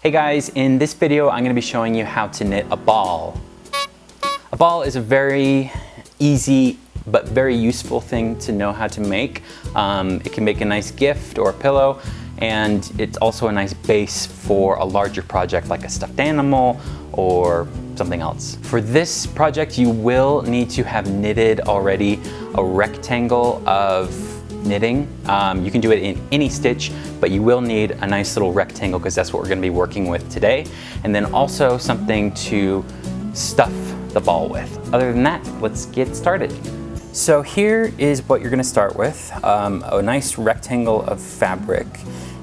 Hey guys, in this video I'm going to be showing you how to knit a ball. A ball is a very easy but very useful thing to know how to make. It can make a nice gift or a pillow, and it's also a nice base for a larger project like a stuffed animal or something else. For this project you will need to have knitted already a rectangle of knitting. You can do it in any stitch, but you will need a nice little rectangle because that's what we're going to be working with today. And then also something to stuff the ball with. Other than that, let's get started. So here is what you're going to start with, a nice rectangle of fabric.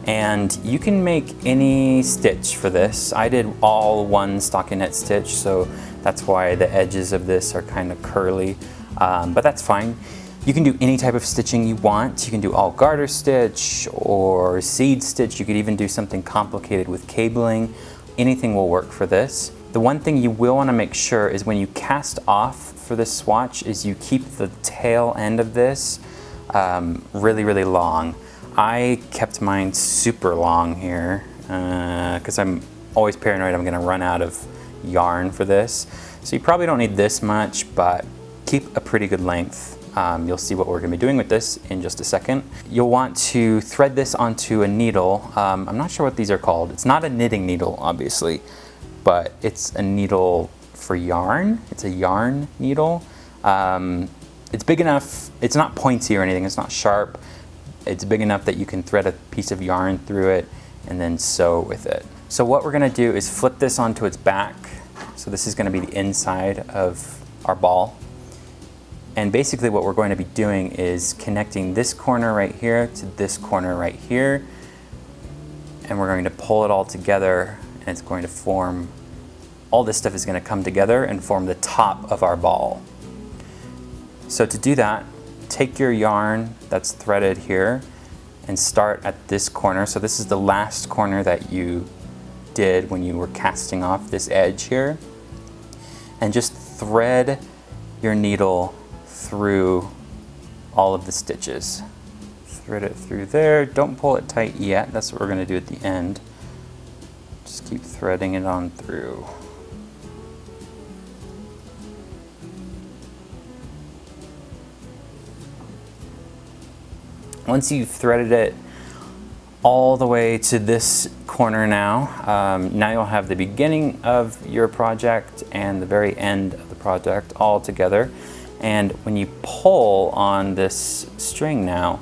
And you can make any stitch for this. I did all one stockinette stitch, so that's why the edges of this are kind of curly, but that's fine. You can do any type of stitching you want. You can do all garter stitch or seed stitch. You could even do something complicated with cabling. Anything will work for this. The one thing you will want to make sure is when you cast off for this swatch is you keep the tail end of this really, really long. I kept mine super long here because I'm always paranoid I'm gonna run out of yarn for this. So you probably don't need this much, but keep a pretty good length. You'll see what we're gonna be doing with this in just a second. You'll want to thread this onto a needle. I'm not sure what these are called. It's not a knitting needle, obviously, but it's a needle for yarn. It's a yarn needle. It's big enough, it's not pointy or anything, it's not sharp. It's big enough that you can thread a piece of yarn through it and then sew with it. So what we're gonna do is flip this onto its back. So this is gonna be the inside of our ball. And basically what we're going to be doing is connecting this corner right here to this corner right here. And we're going to pull it all together, and it's going to form, all this stuff is going to come together and form the top of our ball. So to do that, take your yarn that's threaded here and start at this corner. So this is the last corner that you did when you were casting off this edge here. And just thread your needle through all of the stitches. Thread it through there. Don't pull it tight yet. That's what we're going to do at the end. Just keep threading it on through. Once you've threaded it all the way to this corner now, now you'll have the beginning of your project and the very end of the project all together. And when you pull on this string now,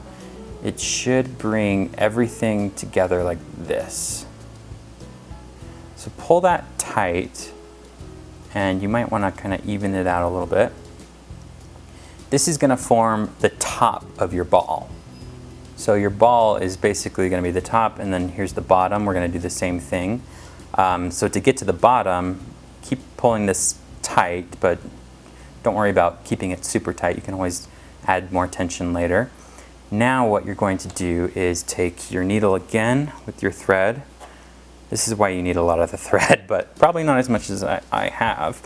it should bring everything together like this. So pull that tight, and you might want to kind of even it out a little bit. This is going to form the top of your ball. So your ball is basically going to be the top, and then here's the bottom. We're going to do the same thing. So to get to the bottom, keep pulling this tight, but don't worry about keeping it super tight. You can always add more tension later. Now what you're going to do is take your needle again with your thread. This is why you need a lot of the thread, but probably not as much as I have.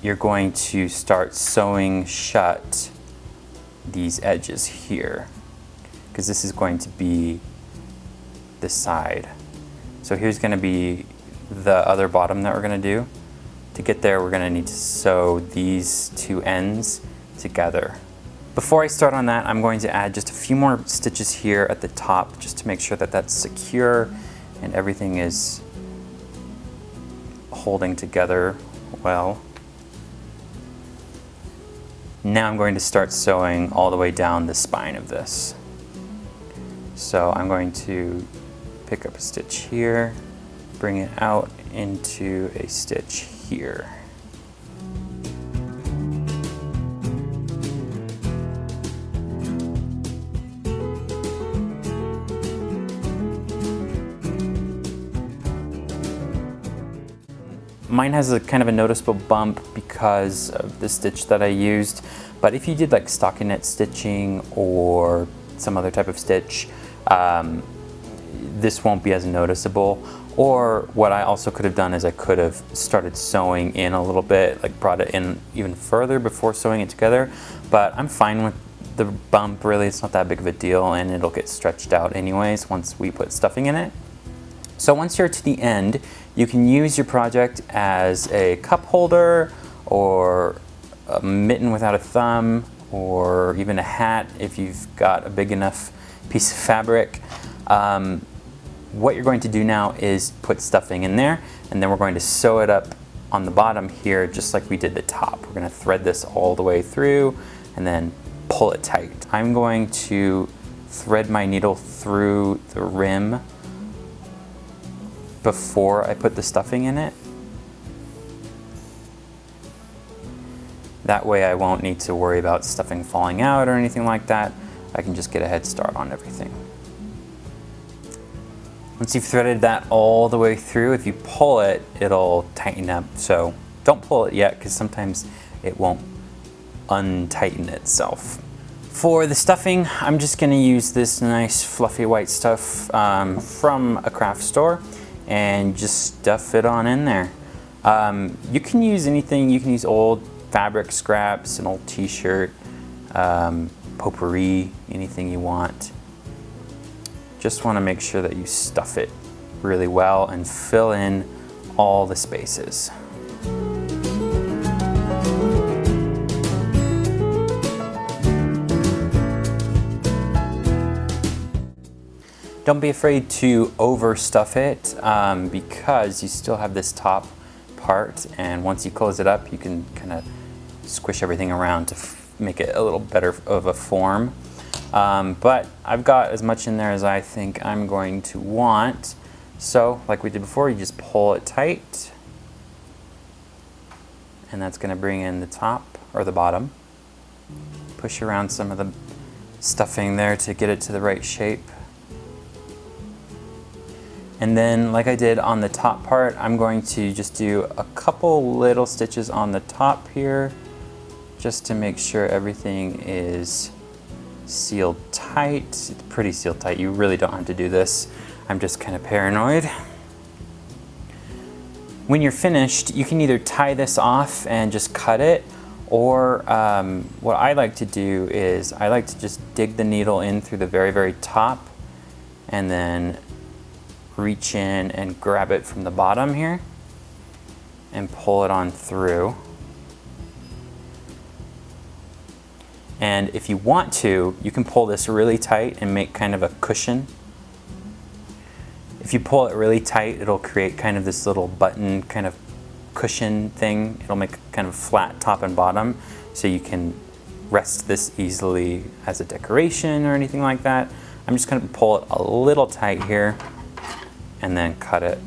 You're going to start sewing shut these edges here, because this is going to be the side. So here's going to be the other bottom that we're going to do. To get there, we're going to need to sew these two ends together. Before I start on that, I'm going to add just a few more stitches here at the top just to make sure that that's secure and everything is holding together well. Now I'm going to start sewing all the way down the spine of this. So I'm going to pick up a stitch here, bring it out into a stitch here. Mine has a kind of a noticeable bump because of the stitch that I used, but if you did like stockinette stitching or some other type of stitch, this won't be as noticeable. Or what I also could have done is I could have started sewing in a little bit, like brought it in even further before sewing it together, but I'm fine with the bump. Really, it's not that big of a deal, and it'll get stretched out anyways once we put stuffing in it. So once you're to the end, you can use your project as a cup holder or a mitten without a thumb, or even a hat if you've got a big enough piece of fabric. What you're going to do now is put stuffing in there, and then we're going to sew it up on the bottom here just like we did the top. We're going to thread this all the way through and then pull it tight. I'm going to thread my needle through the rim before I put the stuffing in it. That way I won't need to worry about stuffing falling out or anything like that. I can just get a head start on everything. Once you've threaded that all the way through, if you pull it, it'll tighten up. So don't pull it yet, because sometimes it won't untighten itself. For the stuffing, I'm just going to use this nice fluffy white stuff from a craft store and just stuff it on in there. You can use anything. You can use old fabric scraps, an old t-shirt, potpourri, anything you want. Just want to make sure that you stuff it really well and fill in all the spaces. Don't be afraid to overstuff it because you still have this top part, and once you close it up you can kind of squish everything around to make it a little better of a form. But I've got as much in there as I think I'm going to want. So like we did before, you just pull it tight, and that's going to bring in the top or the bottom. Push around some of the stuffing there to get it to the right shape. And then like I did on the top part, I'm going to just do a couple little stitches on the top here just to make sure everything is sealed tight. It's pretty sealed tight. You really don't have to do this. I'm just kind of paranoid. When you're finished, you can either tie this off and just cut it, or what I like to do is I like to just dig the needle in through the very, very top and then reach in and grab it from the bottom here and pull it on through. And if you want to, you can pull this really tight and make kind of a cushion. If you pull it really tight, it'll create kind of this little button kind of cushion thing. It'll make kind of flat top and bottom, so you can rest this easily as a decoration or anything like that. I'm just going to pull it a little tight here and then cut it.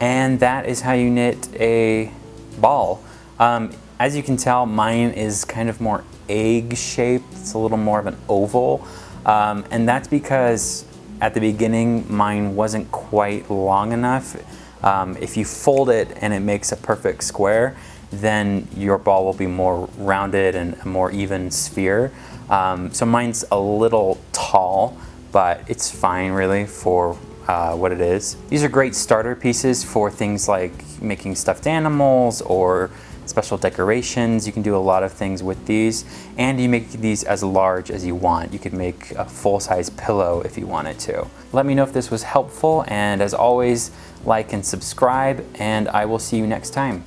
And that is how you knit a ball. As you can tell, mine is kind of more egg shaped. It's a little more of an oval. And that's because at the beginning, mine wasn't quite long enough. If you fold it and it makes a perfect square, then your ball will be more rounded and a more even sphere. So mine's a little tall, but it's fine really for what it is. These are great starter pieces for things like making stuffed animals or special decorations. You can do a lot of things with these, and you make these as large as you want. You could make a full-size pillow if you wanted to. Let me know if this was helpful, and as always, like and subscribe, and I will see you next time.